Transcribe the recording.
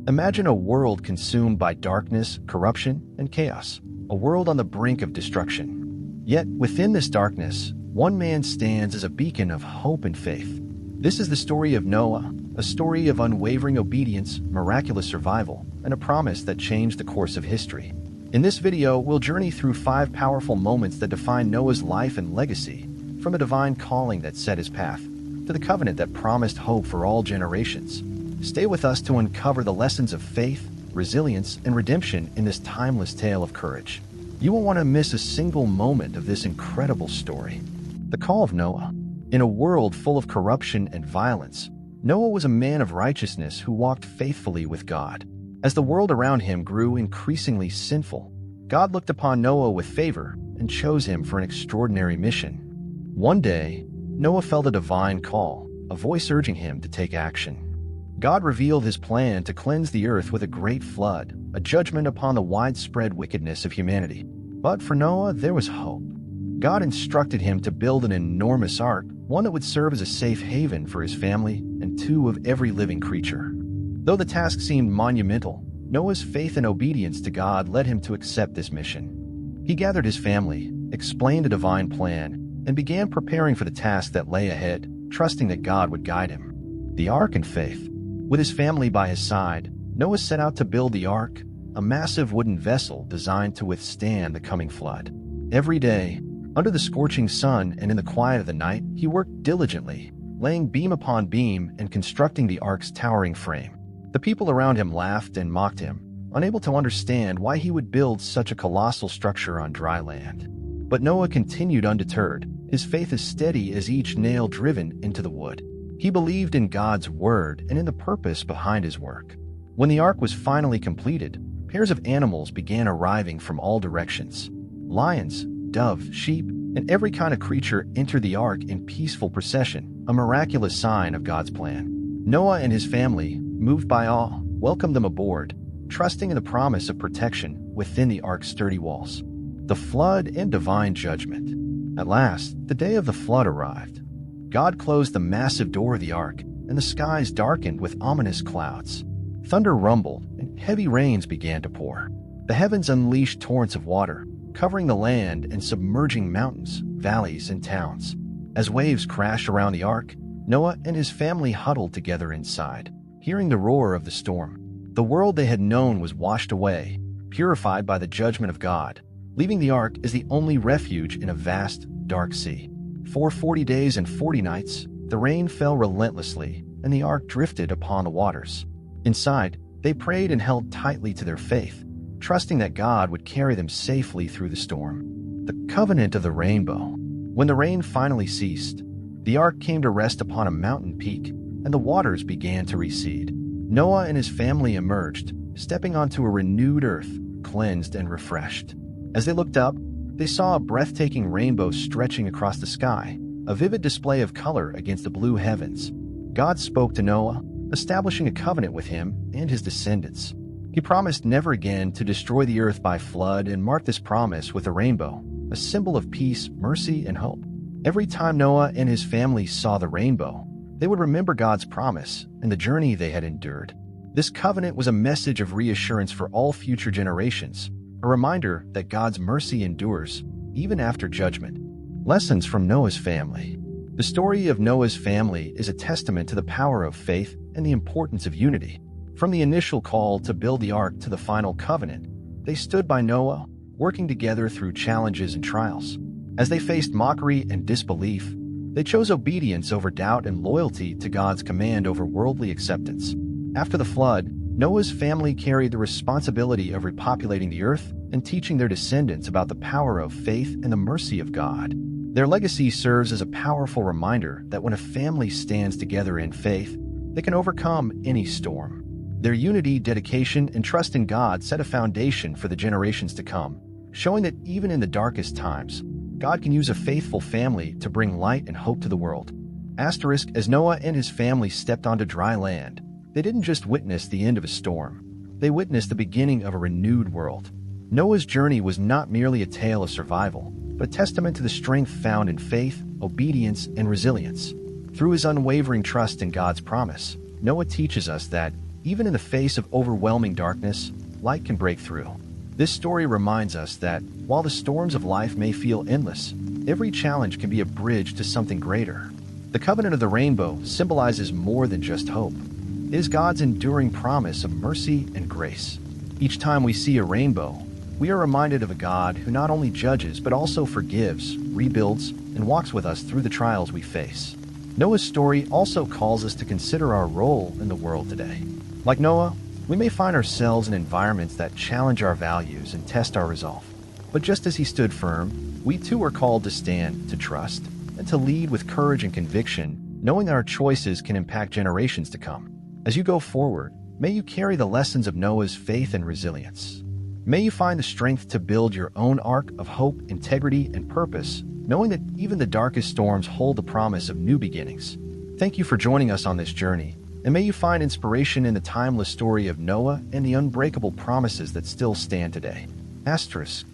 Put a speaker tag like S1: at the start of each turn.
S1: Imagine a world consumed by darkness, corruption, and chaos, a world on the brink of destruction. Yet, within this darkness, one man stands as a beacon of hope and faith. This is the story of Noah, a story of unwavering obedience, miraculous survival, and a promise that changed the course of history. In this video, we'll journey through 5 powerful moments that define Noah's life and legacy, from a divine calling that set his path, to the covenant that promised hope for all generations. Stay with us to uncover the lessons of faith, resilience, and redemption in this timeless tale of courage. You won't want to miss a single moment of this incredible story. The Call of Noah. In a world full of corruption and violence, Noah was a man of righteousness who walked faithfully with God. As the world around him grew increasingly sinful, God looked upon Noah with favor and chose him for an extraordinary mission. One day, Noah felt a divine call, a voice urging him to take action. God revealed his plan to cleanse the earth with a great flood, a judgment upon the widespread wickedness of humanity. But for Noah, there was hope. God instructed him to build an enormous ark, one that would serve as a safe haven for his family and 2 of every living creature. Though the task seemed monumental, Noah's faith and obedience to God led him to accept this mission. He gathered his family, explained a divine plan, and began preparing for the task that lay ahead, trusting that God would guide him. The Ark and Faith. With his family by his side, Noah set out to build the Ark, a massive wooden vessel designed to withstand the coming flood. Every day, under the scorching sun and in the quiet of the night, he worked diligently, laying beam upon beam and constructing the Ark's towering frame. The people around him laughed and mocked him, unable to understand why he would build such a colossal structure on dry land. But Noah continued undeterred, his faith as steady as each nail driven into the wood. He believed in God's word and in the purpose behind his work. When the ark was finally completed, pairs of animals began arriving from all directions. Lions, doves, sheep, and every kind of creature entered the ark in peaceful procession, a miraculous sign of God's plan. Noah and his family, moved by awe, welcomed them aboard, trusting in the promise of protection within the ark's sturdy walls. The flood and divine judgment. At last, the day of the flood arrived. God closed the massive door of the ark, and the skies darkened with ominous clouds. Thunder rumbled, and heavy rains began to pour. The heavens unleashed torrents of water, covering the land and submerging mountains, valleys, and towns. As waves crashed around the ark, Noah and his family huddled together inside, hearing the roar of the storm. The world they had known was washed away, purified by the judgment of God, leaving the ark as the only refuge in a vast, dark sea. For 40 days and 40 nights, the rain fell relentlessly, and the ark drifted upon the waters. Inside, they prayed and held tightly to their faith, trusting that God would carry them safely through the storm. The covenant of the rainbow. When the rain finally ceased, the ark came to rest upon a mountain peak, and the waters began to recede. Noah and his family emerged, stepping onto a renewed earth, cleansed and refreshed. As they looked up, they saw a breathtaking rainbow stretching across the sky, a vivid display of color against the blue heavens. God spoke to Noah, establishing a covenant with him and his descendants. He promised never again to destroy the earth by flood and marked this promise with a rainbow, a symbol of peace, mercy, and hope. Every time Noah and his family saw the rainbow, they would remember God's promise and the journey they had endured. This covenant was a message of reassurance for all future generations, a reminder that God's mercy endures, even after judgment. Lessons from Noah's family. The story of Noah's family is a testament to the power of faith and the importance of unity. From the initial call to build the ark to the final covenant, they stood by Noah, working together through challenges and trials. As they faced mockery and disbelief, they chose obedience over doubt and loyalty to God's command over worldly acceptance. After the flood, Noah's family carried the responsibility of repopulating the earth and teaching their descendants about the power of faith and the mercy of God. Their legacy serves as a powerful reminder that when a family stands together in faith, they can overcome any storm. Their unity, dedication, and trust in God set a foundation for the generations to come, showing that even in the darkest times, God can use a faithful family to bring light and hope to the world. Asterisk, as Noah and his family stepped onto dry land, they didn't just witness the end of a storm. They witnessed the beginning of a renewed world. Noah's journey was not merely a tale of survival, but a testament to the strength found in faith, obedience, and resilience. Through his unwavering trust in God's promise, Noah teaches us that even in the face of overwhelming darkness, light can break through. This story reminds us that, while the storms of life may feel endless, every challenge can be a bridge to something greater. The covenant of the rainbow symbolizes more than just hope. It is God's enduring promise of mercy and grace. Each time we see a rainbow, we are reminded of a God who not only judges but also forgives, rebuilds, and walks with us through the trials we face. Noah's story also calls us to consider our role in the world today. Like Noah, we may find ourselves in environments that challenge our values and test our resolve. But just as he stood firm, we too are called to stand, to trust, and to lead with courage and conviction, knowing that our choices can impact generations to come. As you go forward, may you carry the lessons of Noah's faith and resilience. May you find the strength to build your own ark of hope, integrity, and purpose, knowing that even the darkest storms hold the promise of new beginnings. Thank you for joining us on this journey, and may you find inspiration in the timeless story of Noah and the unbreakable promises that still stand today. Asterisk.